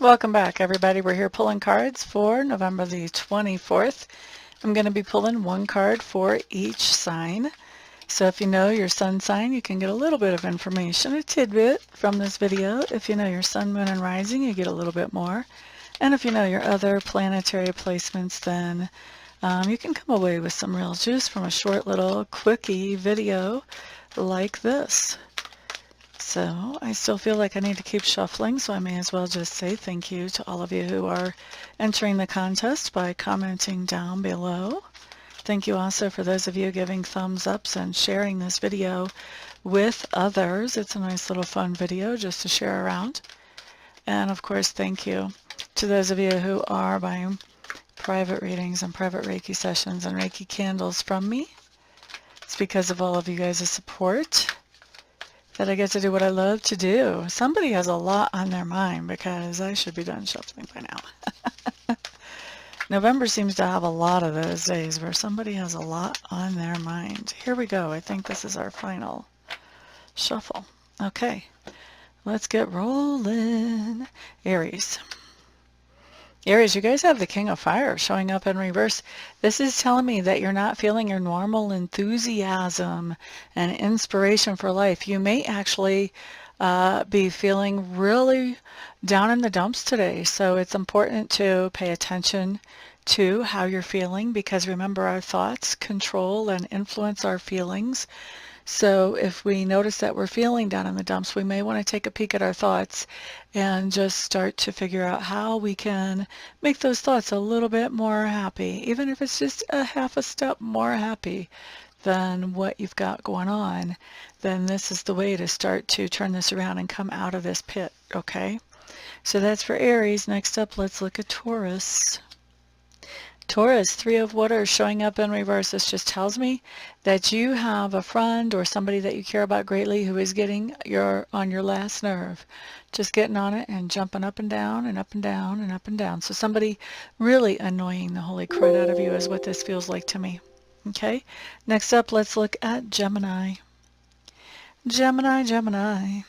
Welcome back, everybody. We're here pulling cards for November the 24th. I'm going to be pulling one card for each sign. So if you know your sun sign, you can get a little bit of information, a tidbit from this video. If you know your sun, moon, and rising, you get a little bit more. And if you know your other planetary placements, then you can come away with some real juice from a short little quickie video like this. So I still feel like I need to keep shuffling, so I may as well just say thank you to all of you who are entering the contest by commenting down below. Thank you also for those of you giving thumbs ups and sharing this video with others. It's a nice little fun video just to share around. And of course, thank you to those of you who are buying private readings and private Reiki sessions and Reiki candles from me. It's because of all of you guys' support that I get to do what I love to do. Somebody has a lot on their mind because I should be done shuffling by now. November seems to have a lot of those days where somebody has a lot on their mind. Here we go. I think this is our final shuffle. Okay, let's get rolling. Aries. Aries, you guys have the King of Fire showing up in reverse. This is telling me that you're not feeling your normal enthusiasm and inspiration for life. You may actually be feeling really down in the dumps today. So it's important to pay attention to how you're feeling, because remember, our thoughts control and influence our feelings. So if we notice that we're feeling down in the dumps, we may want to take a peek at our thoughts and just start to figure out how we can make those thoughts a little bit more happy, even if it's just a half a step more happy than what you've got going on. Then this is the way to start to turn this around and come out of this pit, okay? So that's for Aries. Next up, let's look at Taurus. Taurus, Three of Water showing up in reverse. This just tells me that you have a friend or somebody that you care about greatly who is getting on your last nerve. Just getting on it and jumping up and down and up and down and up and down. So somebody really annoying the holy crud out of you is what this feels like to me. Okay, next up, let's look at Gemini. Gemini.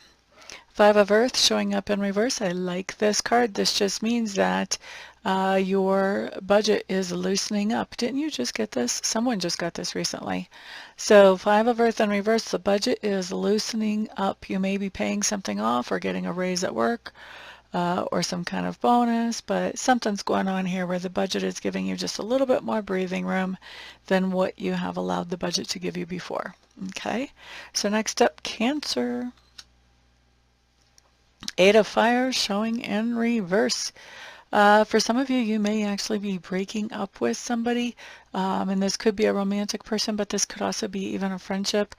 Five of Earth showing up in reverse. I like this card. This just means that your budget is loosening up. Didn't you just get this? Someone just got this recently. So Five of Earth in reverse, the budget is loosening up. You may be paying something off or getting a raise at work or some kind of bonus, but something's going on here where the budget is giving you just a little bit more breathing room than what you have allowed the budget to give you before. Okay, so next up, Cancer. Eight of Fire showing in reverse. For some of you, you may actually be breaking up with somebody, and this could be a romantic person, but this could also be even a friendship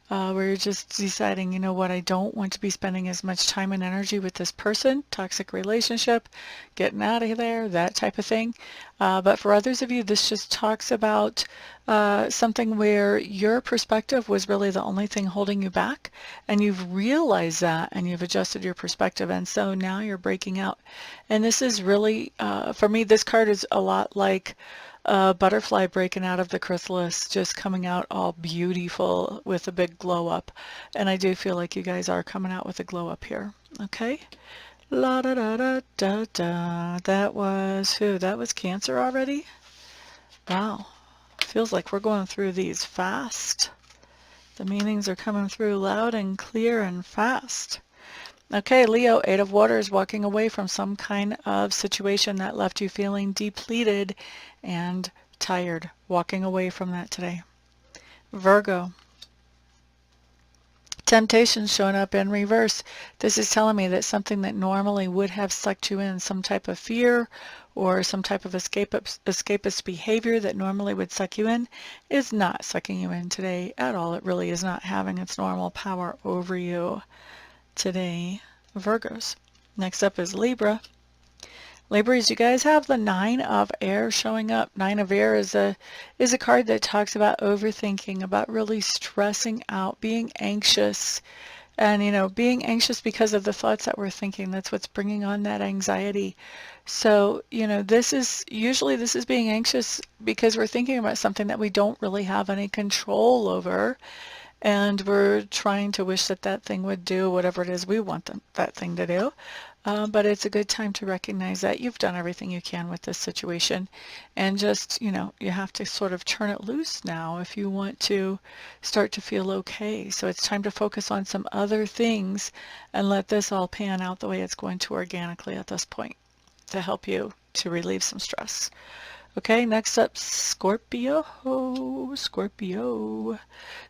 where you're just deciding, you know what, I don't want to be spending as much time and energy with this person, toxic relationship, getting out of there, that type of thing. But for others of you, this just talks about something where your perspective was really the only thing holding you back, and you've realized that and you've adjusted your perspective, and so now you're breaking out. And this is really, for me, this card is a lot like a butterfly breaking out of the chrysalis, just coming out all beautiful with a big glow up. And I do feel like you guys are coming out with a glow up here. Okay. La da da da da da. That was who? That was Cancer already? Wow. Feels like we're going through these fast. The meanings are coming through loud and clear and fast. Okay, Leo, Eight of Water, walking away from some kind of situation that left you feeling depleted and tired. Walking away from that today. Virgo. Temptation showing up in reverse. This is telling me that something that normally would have sucked you in, some type of fear or some type of escapist behavior that normally would suck you in, is not sucking you in today at all. It really is not having its normal power over you today, Virgos. Next up is Libra. Libras, you guys have the Nine of Air showing up. Nine of Air is a card that talks about overthinking, about really stressing out, being anxious, and being anxious because of the thoughts that we're thinking. That's what's bringing on that anxiety. So this is being anxious because we're thinking about something that we don't really have any control over. And we're trying to wish that that thing would do whatever it is we want that thing to do. but it's a good time to recognize that you've done everything you can with this situation, and just, you know, you have to sort of turn it loose now if you want to start to feel okay. So it's time to focus on some other things and let this all pan out the way it's going to organically at this point to help you to relieve some stress. Okay, next up, Scorpio. Scorpio.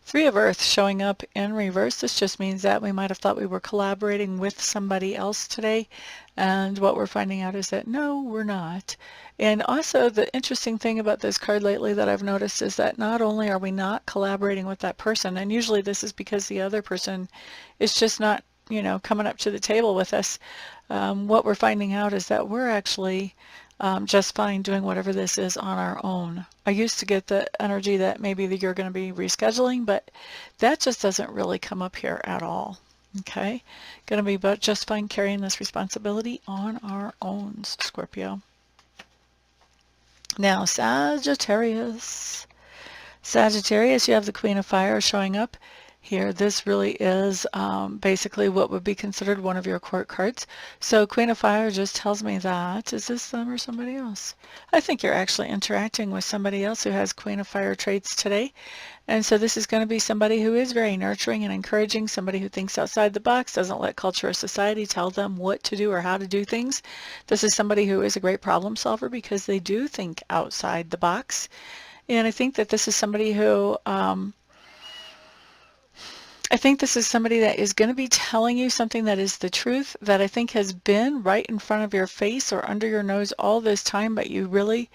Three of Earth showing up in reverse. This just means that we might have thought we were collaborating with somebody else today, and what we're finding out is that no, we're not. And also, the interesting thing about this card lately that I've noticed is that not only are we not collaborating with that person, and usually this is because the other person is just not, you know, coming up to the table with us. What we're finding out is that we're actually just fine doing whatever this is on our own. I used to get the energy that maybe that you're going to be rescheduling, but that just doesn't really come up here at all. Okay, going to be but just fine carrying this responsibility on our own, Scorpio. Now, Sagittarius. Sagittarius, you have the Queen of Fire showing up here. This really is basically what would be considered one of your court cards. So Queen of Fire just tells me that, is this them or somebody else? I think you're actually interacting with somebody else who has Queen of Fire traits today. And so this is going to be somebody who is very nurturing and encouraging, somebody who thinks outside the box, doesn't let culture or society tell them what to do or how to do things. This is somebody who is a great problem solver because they do think outside the box. And I think that this is somebody who that is going to be telling you something that is the truth, that I think has been right in front of your face or under your nose all this time, but you really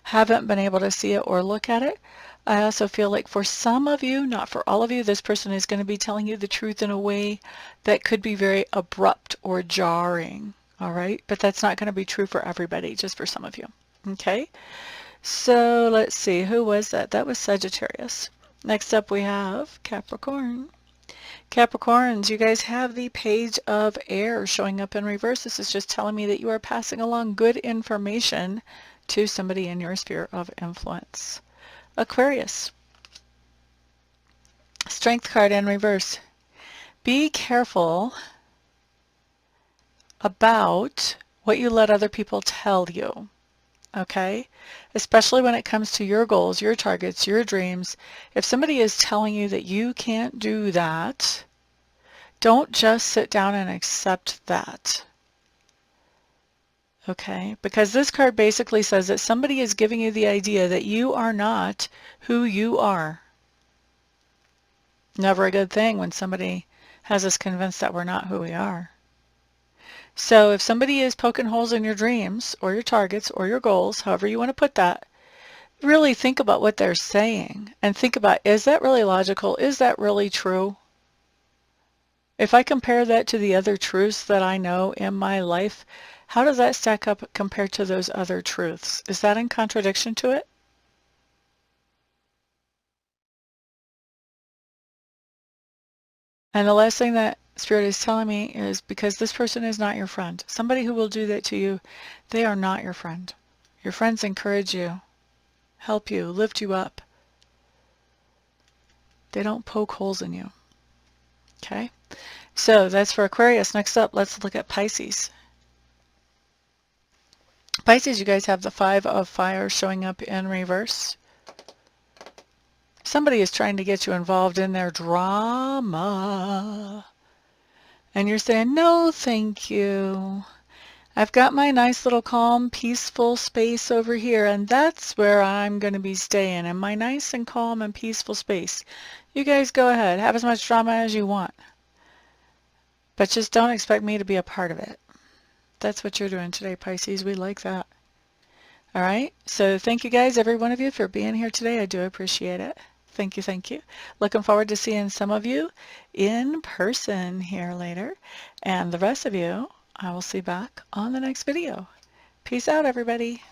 haven't been able to see it or look at it. I also feel like for some of you, not for all of you, this person is going to be telling you the truth in a way that could be very abrupt or jarring. All right, but that's not going to be true for everybody, just for some of you. Okay, so let's see, who was that? That was Sagittarius. Next up we have Capricorn. Capricorns, you guys have the Page of Air showing up in reverse. This is just telling me that you are passing along good information to somebody in your sphere of influence. Aquarius. Strength card in reverse. Be careful about what you let other people tell you. Okay? Especially when it comes to your goals, your targets, your dreams. If somebody is telling you that you can't do that, don't just sit down and accept that. Okay? Because this card basically says that somebody is giving you the idea that you are not who you are. Never a good thing when somebody has us convinced that we're not who we are. So if somebody is poking holes in your dreams or your targets or your goals, however you want to put that, really think about what they're saying and think about, is that really logical? Is that really true? If I compare that to the other truths that I know in my life, how does that stack up compared to those other truths? Is that in contradiction to it? And the last thing that Spirit is telling me is, because this person is not your friend, somebody who will do that to you, they are not your friend. Your friends encourage you, help you, lift you up. They don't poke holes in you. Okay? So that's for Aquarius. Next up, let's look at Pisces. Pisces, you guys have the Five of Fire showing up in reverse. Somebody is trying to get you involved in their drama. And you're saying, no, thank you. I've got my nice little calm, peaceful space over here, and that's where I'm going to be staying, in my nice and calm and peaceful space. You guys go ahead, have as much drama as you want. But just don't expect me to be a part of it. That's what you're doing today, Pisces. We like that. All right, so thank you guys, every one of you, for being here today. I do appreciate it. Thank you, thank you. Looking forward to seeing some of you in person here later. And the rest of you, I will see back on the next video. Peace out, everybody.